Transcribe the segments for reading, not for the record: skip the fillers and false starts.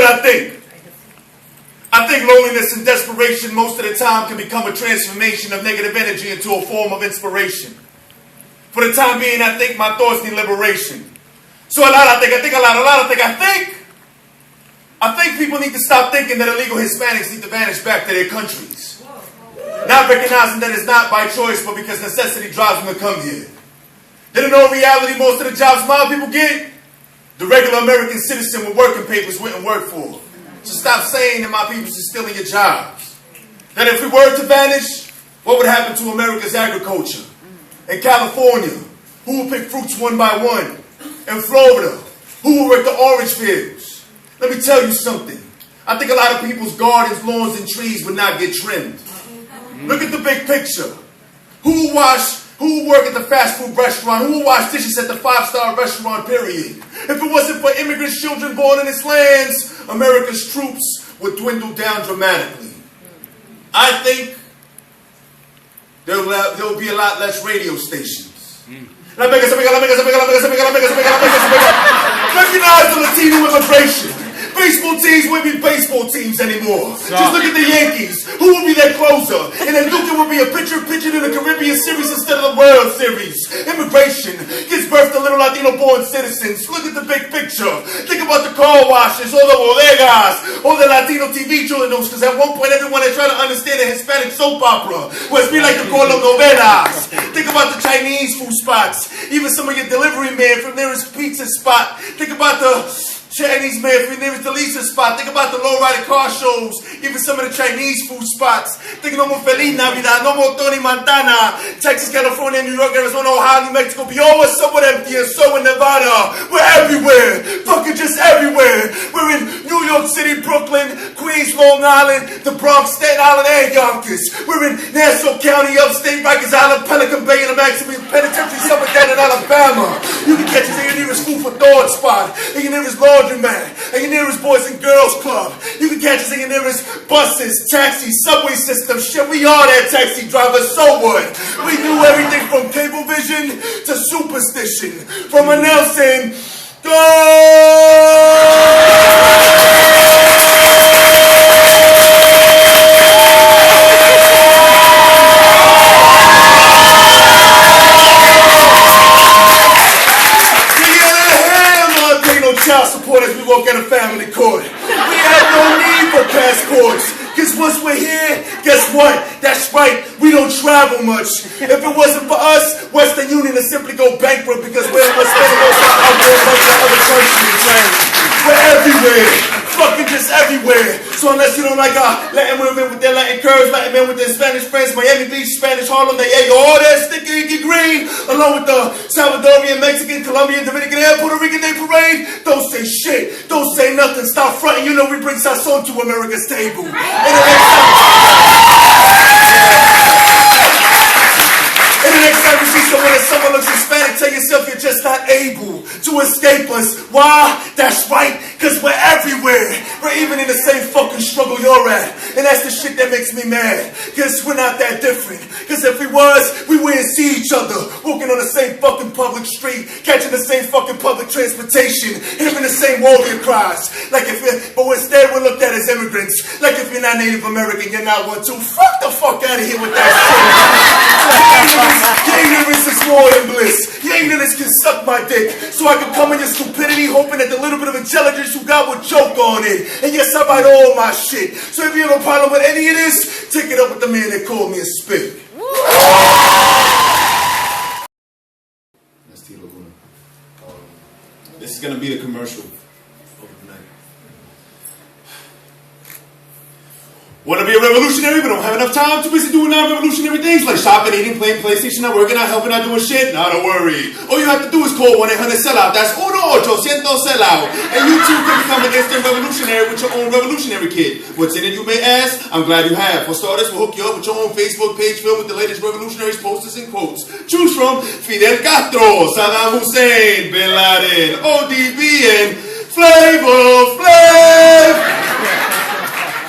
I think. I think loneliness and desperation most of the time can become a transformation of negative energy into a form of inspiration. For the time being, I think my thoughts need liberation. So I think people need to stop thinking that illegal Hispanics need to vanish back to their countries. Not recognizing that it's not by choice, but because necessity drives them to come here. Then in all reality, most of the jobs my people get, the regular American citizen with working papers wouldn't work for. So stop saying that my people are stealing your jobs. That if we were to vanish, what would happen to America's agriculture? In California, who will pick fruits one by one? In Florida, who will work the orange fields? Let me tell you something. I think a lot of people's gardens, lawns, and trees would not get trimmed. Look at the big picture. Who will work at the fast food restaurant? Who will wash dishes at the 5-star restaurant, period? If it wasn't for immigrant children born in its lands, America's troops would dwindle down dramatically. I think there will be a lot less radio stations. Recognize the Latino immigration. Baseball teams won't be baseball teams anymore. Just look at the Yankees. Who will be their closer? And then Luka will be a pitcher in the Caribbean Series instead of the World Series. Immigration gives birth to little Latino-born citizens. Look at the big picture. Think about the car washes, all the bodegas, all the Latino TV channels, because at one point everyone had tried to understand a Hispanic soap opera, where it's like to call them novelas. Think about the Chinese food spots. Even some of your delivery man from nearest pizza spot. Think about the Chinese man from nearest Delisa spot. Think about the low-rider car shows. Even some of the Chinese food spots. Think no more Feliz Navidad, no more Tony Montana. Texas, California, New York, Arizona, Ohio, New Mexico, be always somewhat empty, and so in Nevada. We're everywhere. Fucking just everywhere. We're in New York City, Brooklyn, Queens, Long Island, the Bronx, Staten Island, and Yonkers. We're in Nassau County, upstate, Rikers Island, Pelican Bay, and the Maximum Penitentiary, somewhere down in Alabama. You can catch us in your nearest food for thought spot, in your nearest laundromat, in your nearest Boys and Girls Club. You can catch us in your nearest buses, taxis, subway system. Shit, we are that taxi driver, so what? We do everything from cable vision to superstition. From announcing, child support as we walk out of family court. We have no need for passports. Because once we're here, guess what? That's right, we don't travel much. If it wasn't for us, Western Union would simply go bankrupt because we're spending most of our money in other countries, man. We're everywhere. Fucking just everywhere. So unless you don't like Latin women with their Latin curves, Latin men with their Spanish friends, Miami Beach, Spanish Harlem, they all that sticky icky green, along with the Salvadorian, Mexican, Colombian, Dominican, and Puerto Rican Day Parade, don't say shit. Don't say nothing. Stop fronting. You know we bring Sazon to America's table. And the next time you see someone looks Hispanic, tell yourself you're just not able to escape us. Why? That's right, because we're everywhere. We're even in the same fucking struggle you're at. And that's the shit that makes me mad. Because we're not that different. Because if we was, we wouldn't see each other. Walking on the same fucking public street, catching the same fucking public transportation, hearing the same warrior cries. But instead we're looked at as immigrants. Like if you're not Native American, you're not one too. Fuck the fuck out of here with that shit. Your ignorance is more than bliss. Your ignorance can suck my dick. So I can come in your stupidity, hoping that the little bit of intelligence you got will choke on it. And yes, I write all my shit. So if you have a problem with any of this, take it up with the man that called me a spit. That's Tito Luna. This is gonna be the commercial. Want to be a revolutionary but don't have enough time? Too busy doing non-revolutionary things like shopping, eating, playing PlayStation, not working, not helping, not doing shit? Not to worry. All you have to do is call 1-800-SELLOUT. That's 1-800-SELLOUT. And you too can become an instant revolutionary with your own revolutionary kit. What's in it, you may ask? I'm glad you have. For starters, we'll hook you up with your own Facebook page filled with the latest revolutionaries, posters, and quotes. Choose from Fidel Castro, Saddam Hussein, Bin Laden, ODB, and Flavor Flav.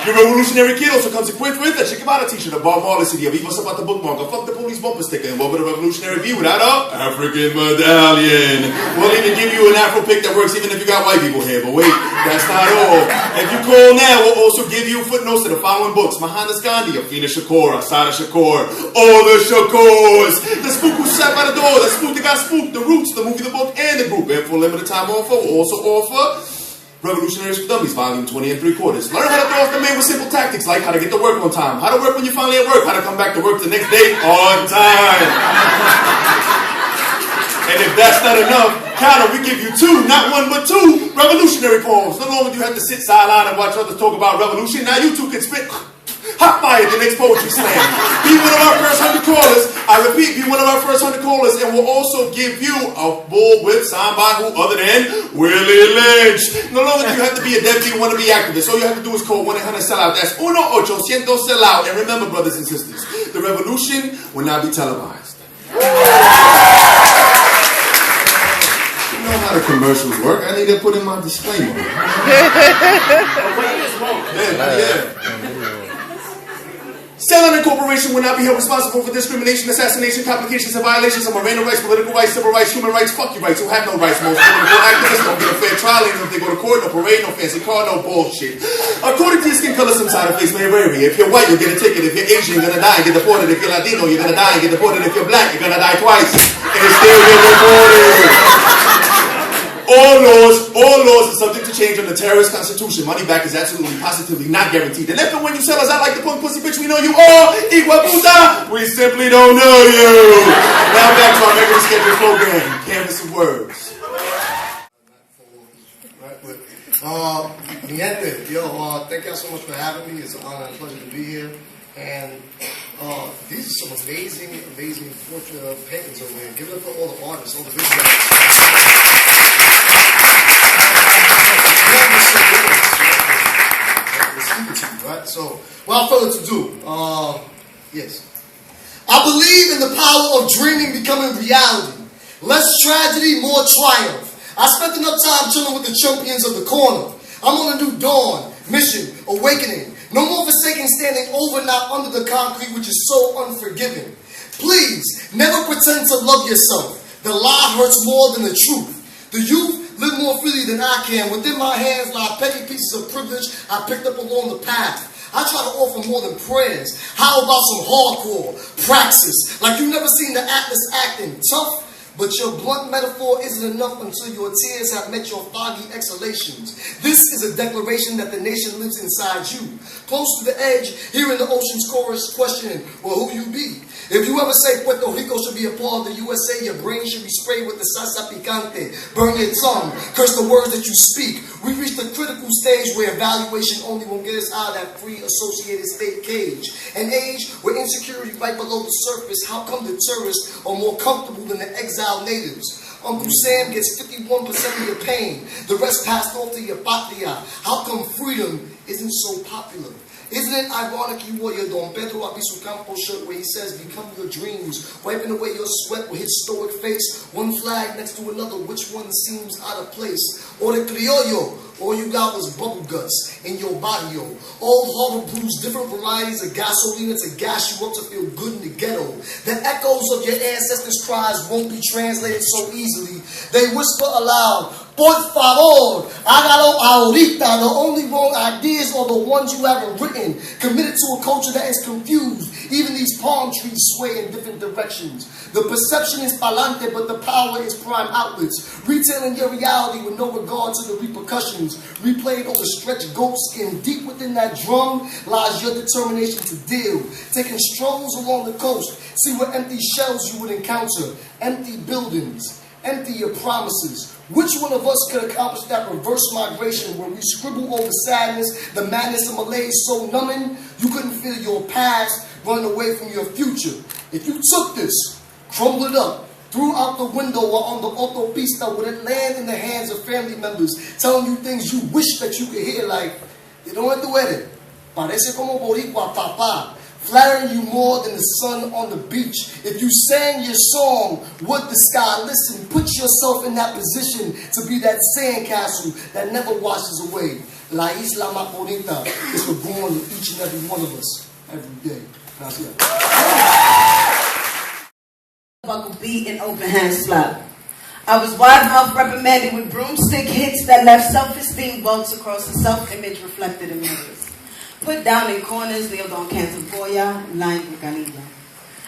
The revolutionary kid also comes equipped with a Chicabata t-shirt, a Bob Marley CD, a Viva Zapata bookmark, a Fuck the Police bumper sticker, and what with a revolutionary view without a African medallion. We'll even give you an Afro pick that works even if you got white people here, but wait, that's not all. If you call now, we'll also give you footnotes to the following books: Mahatma Gandhi, Afina Shakur, Asada Shakur, all the Shakurs, the spook who sat by the door, the spook that got spooked, the roots, the movie, the book, and the group. And for a limited time offer, we'll also offer Revolutionaries for Dummies, Volume 20 3/4. Learn how to throw off the main with simple tactics like how to get to work on time, how to work when you're finally at work, how to come back to work the next day on time. And if that's not enough, counter, we give you 2, not 1 but 2 revolutionary poems. No longer do you have to sit sideline and watch others talk about revolution. Now you two can spit hot fire the next poetry slam. Be one of our first 100 callers. I repeat, be one of our first 100 callers, and we'll also give you a bull whip signed by who other than Willie Lynch. No longer do you have to be a deadbeat wannabe activist. All you have to do is call 1-800-SELL-OUT. That's 1-800-SELL-OUT. And remember, brothers and sisters, the revolution will not be televised. You know how the commercials work. I need to put in my disclaimer. Selling a corporation will not be held responsible for discrimination, assassination, complications, and violations of Moreno rights, political rights, civil rights, human rights, fuck you rights, who have no rights. Most political activists don't get a fair trial, even if they go to court, no parade, no fancy car, no bullshit. According to your skin color, some side effects may vary. If you're white, you'll get a ticket. If you're Asian, you're gonna die and get deported. If you're Latino, you're gonna die and get deported. If you're black, you're gonna die twice and still get deported. All laws are subject to change under the terrorist constitution. Money back is absolutely, positively not guaranteed. And if and when you sell us out like the punk pussy bitch we know you all, Igual puta, we simply don't know you. Now back to our regular scheduled program, Canvas of Words. Niente, thank y'all so much for having me. It's an honor and pleasure to be here. And these are some amazing portrait paintings over here. Give it up for all the artists, all the visuals. Right? So, without further ado, yes. I believe in the power of dreaming becoming reality. Less tragedy, more triumph. I spent enough time chilling with the champions of the corner. I'm on a new dawn, mission, awakening. No more forsaking, standing over, not under the concrete, which is so unforgiving. Please, never pretend to love yourself. The lie hurts more than the truth. The youth live more freely than I can. Within my hands lie petty pieces of privilege I picked up along the path. I try to offer more than prayers. How about some hardcore praxis? Like you never seen the Atlas acting tough, but your blunt metaphor isn't enough until your tears have met your foggy exhalations. This is a declaration that the nation lives inside you. Close to the edge, hearing the ocean's chorus questioning, well, who you be? If you ever say Puerto Rico should be a part of the USA, your brain should be sprayed with the salsa picante. Burn your tongue. Curse the words that you speak. We reach the critical stage where evaluation only won't get us out of that free associated state cage. An age where insecurity right below the surface. How come the tourists are more comfortable than the exiled natives? Uncle Sam gets 51% of your pain. The rest passed off to your patria. How come freedom isn't so popular? Isn't it ironic you wore your Don Pedro Abisu Campo shirt where he says, become your dreams, wiping away your sweat with his stoic face, one flag next to another, which one seems out of place? Or the criollo, all you got was bubble guts in your barrio. Old harbor brews, different varieties of gasolina to gas you up to feel good in the ghetto. The echoes of your ancestors' cries won't be translated so easily. They whisper aloud, por favor, hágalo ahorita. The only wrong ideas are the ones you haven't written. Committed to a culture that is confused. Even these palm trees sway in different directions. The perception is palante, but the power is prime outlets. Retailing your reality with no regard to the repercussions. Replayed over stretched goat skin. Deep within that drum lies your determination to deal. Taking strolls along the coast. See what empty shells you would encounter. Empty buildings. Empty your promises. Which one of us could accomplish that reverse migration where we scribble over sadness, the madness of malaise so numbing you couldn't feel your past running away from your future? If you took this, crumbled it up, threw out the window or on the autopista, would it land in the hands of family members telling you things you wish that you could hear like, "De dónde tú eres? Parece como boricua, papá. flattering you more than the sun on the beach. If you sang your song, would the sky listen? Put yourself in that position to be that sandcastle that never washes away. La Isla Más Bonita is for born in each and every one of us every day. Gracias. Buckle beat and open hand slap. I was wide-mouthed reprimanded with broomstick hits that left self-esteem welts across the self-image reflected in mirrors. Put down in corners, nailed on cans of boya, lined with Galila.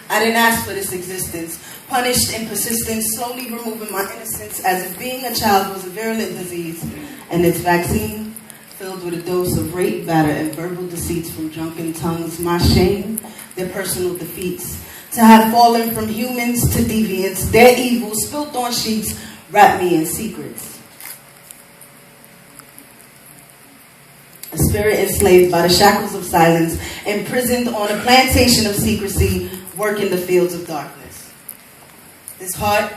I didn't ask for this existence, punished in persistence, slowly removing my innocence as if being a child was a virulent disease, and its vaccine, filled with a dose of rape, batter, and verbal deceits from drunken tongues, my shame, their personal defeats, to have fallen from humans to deviants, their evil spilt on sheets, wrapped me in secrets. A spirit enslaved by the shackles of silence, imprisoned on a plantation of secrecy, work in the fields of darkness. This heart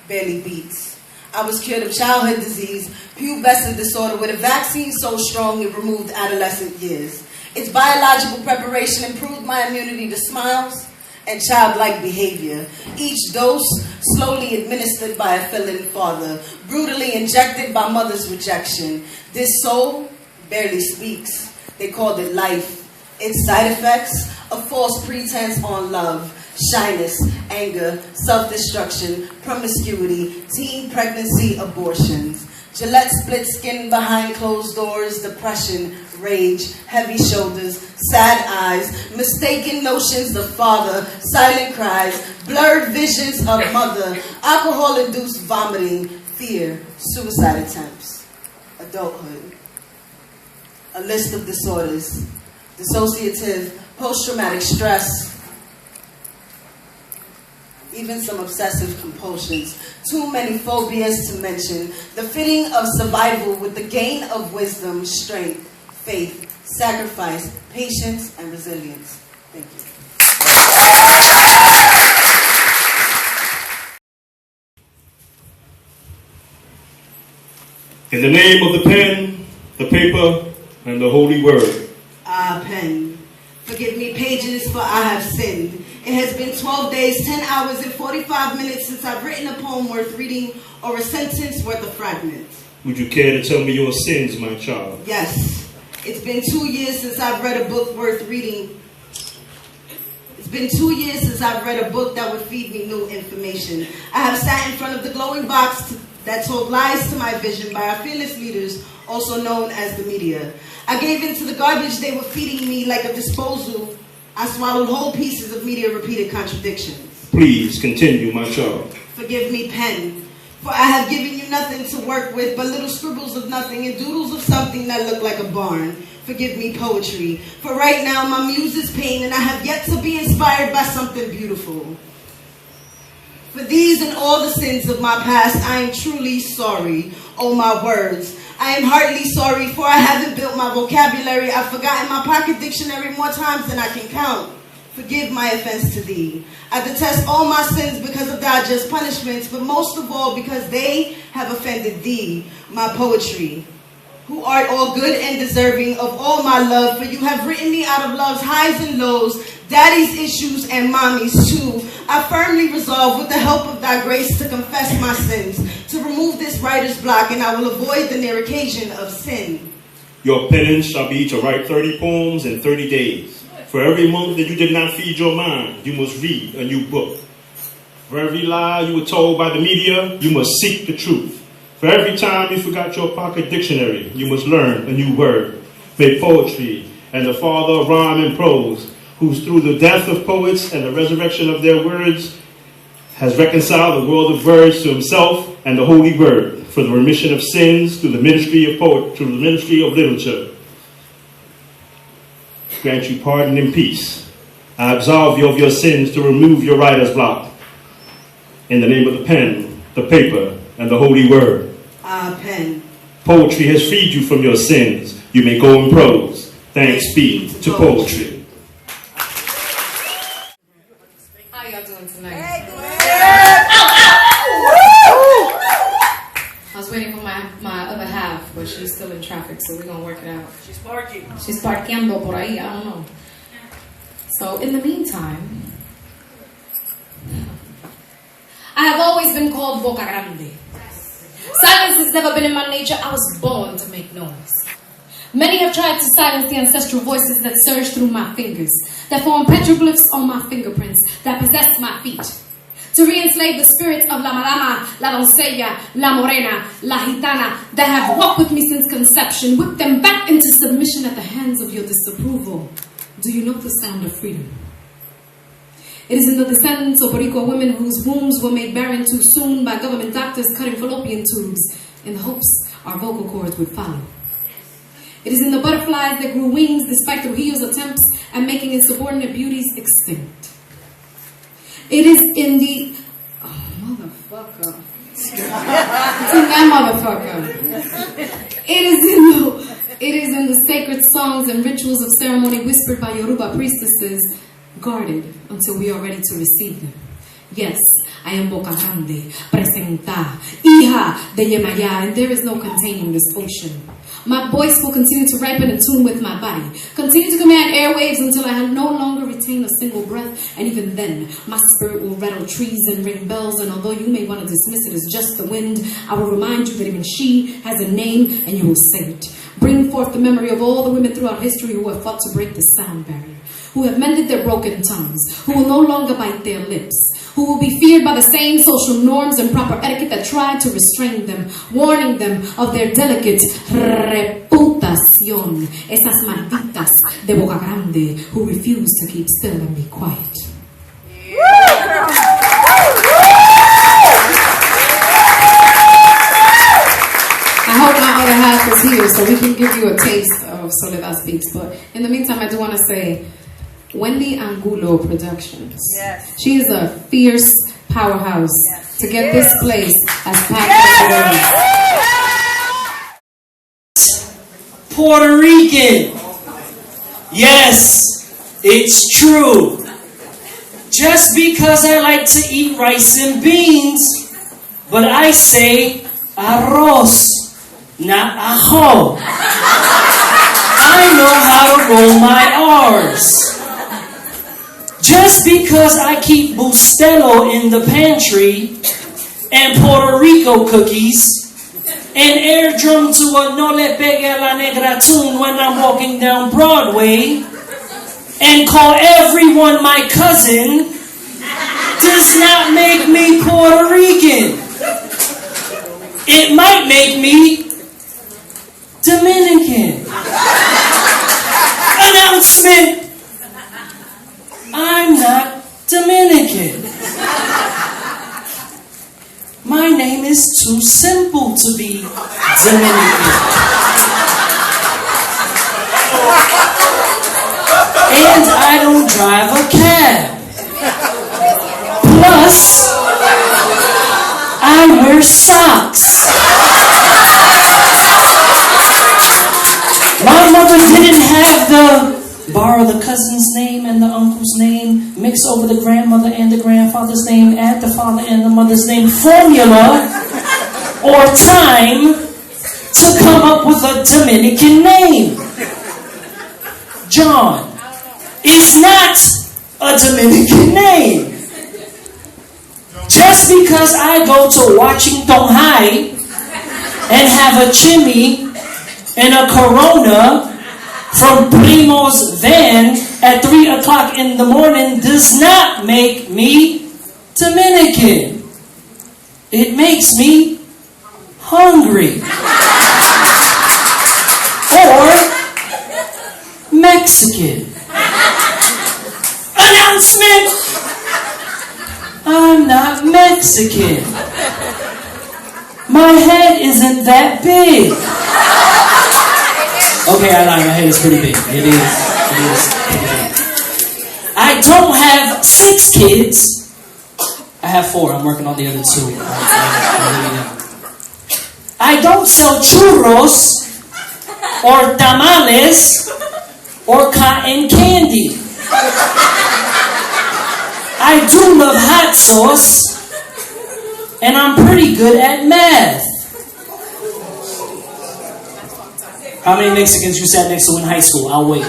barely beats. I was cured of childhood disease, pubescent disorder, with a vaccine so strong it removed adolescent years. Its biological preparation improved my immunity to smiles and childlike behavior. Each dose slowly administered by a failing father, brutally injected by mother's rejection. This soul barely speaks. They called it life. Its side effects, a false pretense on love, shyness, anger, self-destruction, promiscuity, teen pregnancy, abortions. Gillette split skin behind closed doors, depression, rage, heavy shoulders, sad eyes, mistaken notions of father, silent cries, blurred visions of mother, alcohol-induced vomiting, fear, suicide attempts, adulthood. A list of disorders, dissociative, post-traumatic stress, even some obsessive compulsions. Too many phobias to mention. The fitting of survival with the gain of wisdom, strength, faith, sacrifice, patience, and resilience. Thank you. In the name of the pen, the paper, and the holy word. Ah, pen, forgive me pages, for I have sinned. It has been 12 days, 10 hours, and 45 minutes since I've written a poem worth reading or a sentence worth a fragment. Would you care to tell me your sins, my child? Yes. It's been 2 years since I've read a book worth reading. It's been 2 years since I've read a book that would feed me new information. I have sat in front of the glowing box that told lies to my vision by our fearless leaders, also known as the media. I gave in to the garbage they were feeding me like a disposal. I swallowed whole pieces of media-repeated contradictions. Please continue, my child. Forgive me, pen, for I have given you nothing to work with but little scribbles of nothing and doodles of something that look like a barn. Forgive me, poetry, for right now my muse is pain and I have yet to be inspired by something beautiful. For these and all the sins of my past, I am truly sorry. Oh, my words. I am heartily sorry, for I haven't built my vocabulary. I've forgotten my pocket dictionary more times than I can count. Forgive my offense to thee. I detest all my sins because of thy just punishments, but most of all because they have offended thee, my poetry, who art all good and deserving of all my love, for you have written me out of love's highs and lows, daddy's issues and mommy's too. I firmly resolve with the help of thy grace to confess my sins, to remove this writer's block, and I will avoid the near occasion of sin. Your penance shall be to write 30 poems in 30 days. For every month that you did not feed your mind, you must read a new book. For every lie you were told by the media, you must seek the truth. For every time you forgot your pocket dictionary, you must learn a new word. May poetry and the father of rhyme and prose, who through the death of poets and the resurrection of their words has reconciled the world of words to himself and the holy word for the remission of sins through the ministry of poetry, through the ministry of literature. Grant you pardon and peace. I absolve you of your sins to remove your writer's block. In the name of the pen, the paper, and the holy word. Ah, pen. Poetry has freed you from your sins. You may go in prose. Thanks be to poetry. How y'all doing tonight? Hey, I was waiting for my other half, but she's still in traffic, so we're gonna work it out. She's parking. She's parqueando por ahí, I don't know. So in the meantime, I have always been called Boca Grande. Silence has never been in my nature. I was born to make noise. Many have tried to silence the ancestral voices that surge through my fingers, that form petroglyphs on my fingerprints, that possess my feet. To re-enslave the spirits of La Madama, La Doncella, La Morena, La Gitana, that have walked with me since conception, whip them back into submission at the hands of your disapproval. Do you know the sound of freedom? It is in the descendants of Rico women whose wombs were made barren too soon by government doctors cutting fallopian tubes in the hopes our vocal cords would follow. It is in the butterflies that grew wings despite Trujillo's attempts at making insubordinate beauties extinct. It is in the... Oh, motherfucker. It's in that motherfucker. It is in the sacred songs and rituals of ceremony whispered by Yoruba priestesses, guarded until we are ready to receive them. Yes, I am Boca Grande, presenta, hija de Yemaya, and there is no containing this ocean. My voice will continue to ripen in tune with my body, continue to command airwaves until I no longer retain a single breath, and even then, my spirit will rattle trees and ring bells, and although you may want to dismiss it as just the wind, I will remind you that even she has a name, and you will say it. Bring forth the memory of all the women throughout history who have fought to break the sound barrier, who have mended their broken tongues, who will no longer bite their lips, who will be feared by the same social norms and proper etiquette that tried to restrain them, warning them of their delicate reputación, esas malditas de Boca Grande who refuse to keep still and be quiet. I hope my other half is here so we can give you a taste of Soledad Speaks, but in the meantime I do want to say Wendy Angulo Productions. Yes. She is a fierce powerhouse to get this place as packed as it is. Puerto Rican. Yes, it's true. Just because I like to eat rice and beans, but I say arroz, not ajo. I know how to roll my R's. Just because I keep Bustelo in the pantry and Puerto Rico cookies and air drum to a No Le Pegue a la Negra tune when I'm walking down Broadway and call everyone my cousin does not make me Puerto Rican. It might make me Dominican. Announcement. I'm not Dominican. My name is too simple to be Dominican. And I don't drive a cab. Plus, I wear socks. My mother didn't have the borrow the cousin's name and the uncle's name, mix over the grandmother and the grandfather's name, add the father and the mother's name formula or time to come up with a Dominican name. John is not a Dominican name. Just because I go to Washington High and have a chimney and a Corona from Primo's van at 3 o'clock in the morning does not make me Dominican. It makes me hungry. Or Mexican. Announcement! I'm not Mexican. My head isn't that big. Okay, I lied. My head is pretty big. It is pretty big. I don't have 6 kids. I have 4. I'm working on the other 2. I don't sell churros or tamales or cotton candy. I do love hot sauce, and I'm pretty good at math. How many Mexicans you sat next to in high school? I'll wait.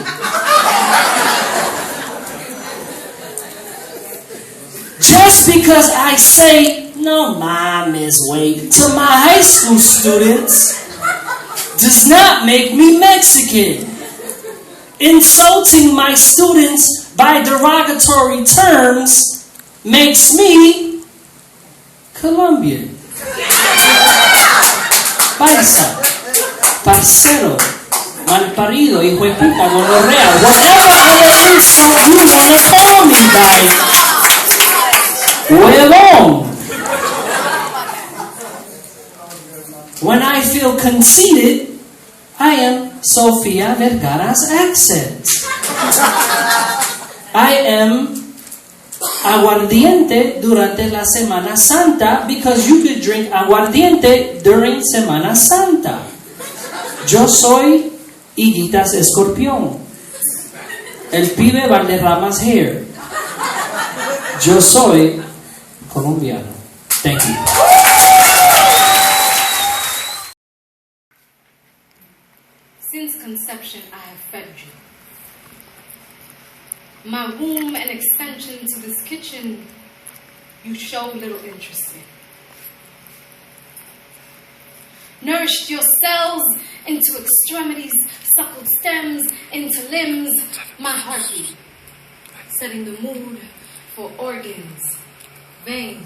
just because I say, no mames, wait, to my high school students does not make me Mexican. Insulting my students by derogatory terms makes me Colombian. Paisa, parcero, malparido, hijo de puta, gonorrea, whatever other insult you want to call me by. Huevón. When I feel conceited, I am Sofia Vergara's accent. I am aguardiente durante la Semana Santa because you could drink aguardiente during Semana Santa. Yo soy Higuitas Escorpión. El pibe Valderramas Hair. Yo soy colombiano. Thank you. Since conception, I have fed you. My womb and extension to this kitchen, you show little interest in. Nourished your cells into extremities, suckled stems into limbs, my heartbeat, setting the mood for organs, veins,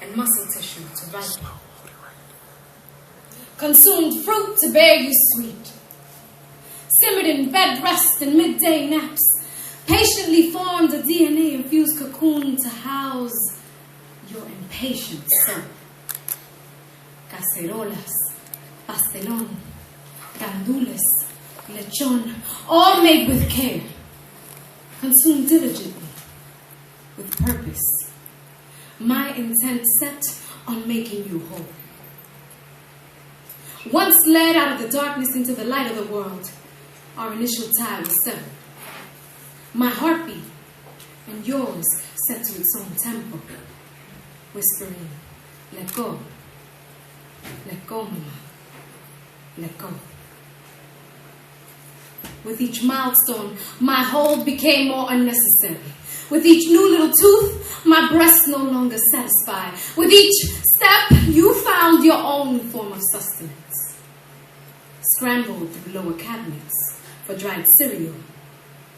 and muscle tissue to ripen. Consumed fruit to bear you sweet. Simmered in bed rest and midday naps. Patiently formed a DNA-infused cocoon to house your impatient soul. Cacerolas, pastelón, gandules, lechon, all made with care. Consumed diligently, with purpose. My intent set on making you whole. Once led out of the darkness into the light of the world, our initial tie was severed. My heartbeat and yours set to its own tempo, whispering, let go, mama, let go. With each milestone, my hold became more unnecessary. With each new little tooth, my breast no longer satisfied. With each step, you found your own form of sustenance. Scrambled through lower cabinets for dried cereal,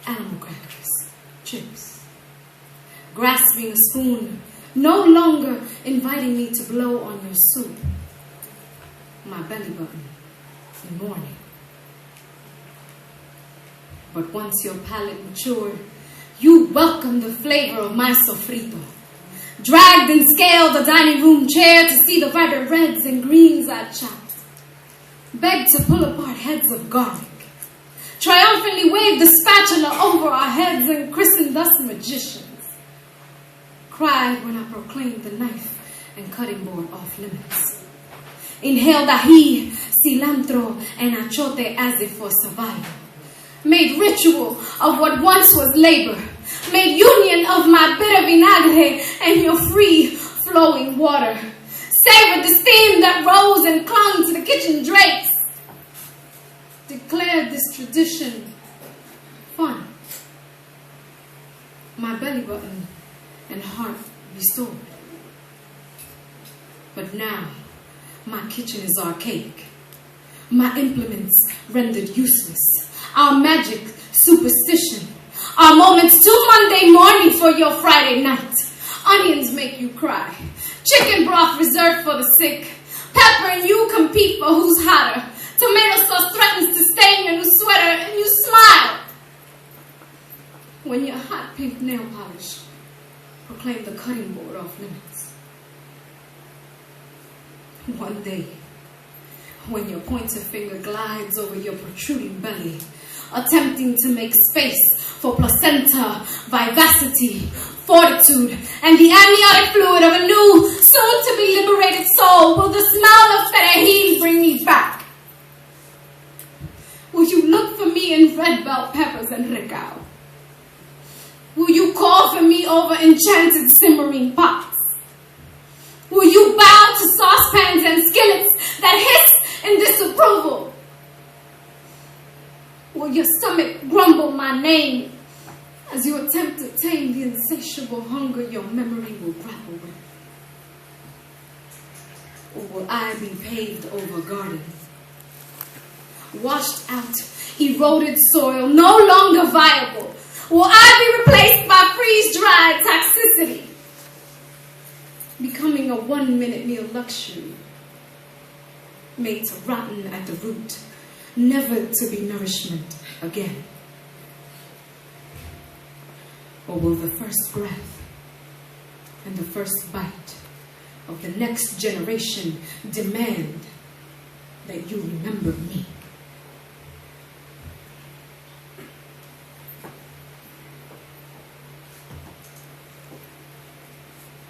animal crackers, chips. Grasping a spoon, no longer inviting me to blow on your soup. My belly button in mourning. But once your palate matured, you welcomed the flavor of my sofrito. Dragged and scaled the dining room chair to see the vibrant reds and greens I chopped. Begged to pull apart heads of garlic. Triumphantly waved the spatula over our heads and christened us magicians. Cried when I proclaimed the knife and cutting board off limits. Inhaled ají, cilantro, and achote as if for survival. Made ritual of what once was labor. Made union of my bitter vinagre and your free flowing water. Savored the steam that rose and clung to the kitchen drapes. Declared this tradition fun. My belly button and heart restored. But now, my kitchen is archaic. My implements rendered useless. Our magic, superstition. Our moments too Monday morning for your Friday night. Onions make you cry. Chicken broth reserved for the sick. Pepper and you compete for who's hotter. Tomato sauce threatens to stain your new sweater and you smile. When your hot pink nail polish proclaimed the cutting board off limits. One day, when your pointer finger glides over your protruding belly, attempting to make space for placenta, vivacity, fortitude, and the amniotic fluid of a new, soon-to-be liberated soul, will the smell of perejil bring me back? Will you look for me in red bell peppers and recao? Will you call for me over enchanted simmering pots? Will you bow to saucepans and skillets that hiss in disapproval? Will your stomach grumble my name As you attempt to tame the insatiable hunger your memory will grapple with? Or will I be paved over garden? Washed out, eroded soil, no longer viable. Will I be replaced by freeze-dried toxicity? Becoming a 1-minute meal luxury, made to rotten at the root, never to be nourishment again. Or will the first breath and the first bite of the next generation demand that you remember me?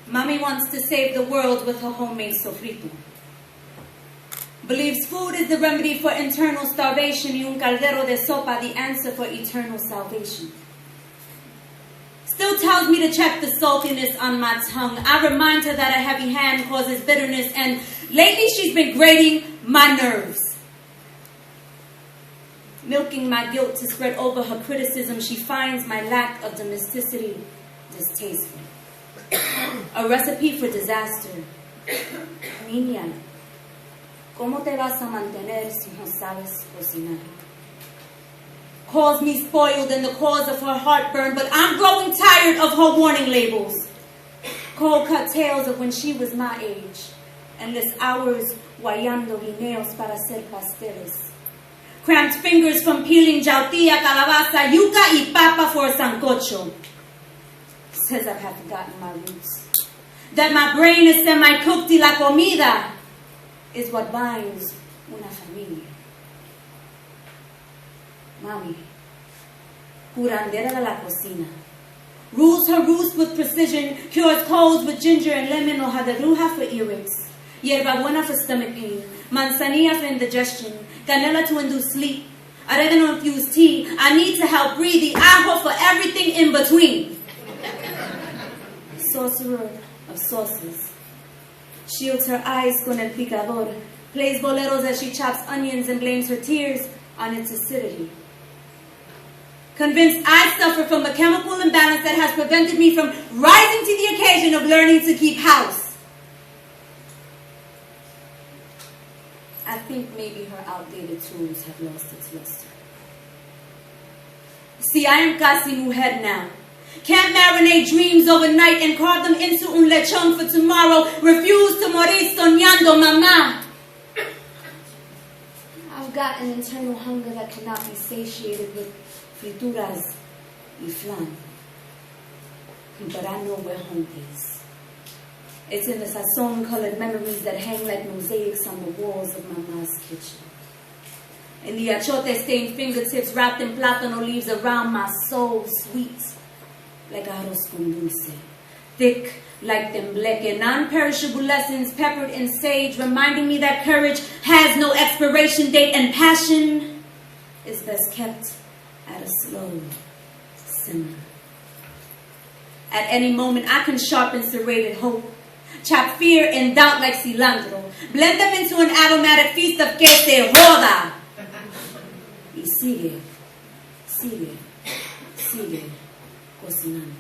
Mommy wants to save the world with her homemade sofrito. Believes food is the remedy for internal starvation y un caldero de sopa the answer for eternal salvation. Still tells me to check the saltiness on my tongue. I remind her that a heavy hand causes bitterness, and lately she's been grating my nerves. Milking my guilt to spread over her criticism, she finds my lack of domesticity distasteful. A recipe for disaster. Niña, ¿cómo te vas a mantener si no sabes cocinar? Calls me spoiled in the cause of her heartburn, but I'm growing tired of her warning labels. Cold cut tales of when she was my age, endless hours guayando guineos para hacer pasteles. Cramped fingers from peeling jautilla, calabaza, yuca y papa for a sancocho. Says I have forgotten my roots. That my brain is semi-cooked y la comida is what binds una familia. Mommy, curandera de la cocina, rules her roost with precision, cures colds with ginger and lemon, hoja de bruja for earaches, hierba buena for stomach pain, manzanilla for indigestion, canela to induce sleep, oregano infused tea. I need to help breathe the ajo for everything in between. Sorcerer of sauces. Shields her eyes con el picador, plays boleros as she chops onions and blames her tears on its acidity. Convinced I suffer from a chemical imbalance that has prevented me from rising to the occasion of learning to keep house. I think maybe her outdated tools have lost its luster. See, I am casi mujer now. Can't marinate dreams overnight and carve them into un lechon for tomorrow. Refuse to morir soñando, mamá. I've got an internal hunger that cannot be satiated with frituras y flan. But I know where home is. It's in the sazon-colored memories that hang like mosaics on the walls of Mama's kitchen. In the achote-stained fingertips wrapped in plátano leaves around my soul, sweet like arroz con dulce, thick like tembleque, non-perishable lessons peppered in sage, reminding me that courage has no expiration date and passion is best kept at a slow simmer. At any moment, I can sharpen serrated hope, chop fear and doubt like cilantro, blend them into an aromatic feast of que se joda. Y sigue, sigue, sigue cocinando.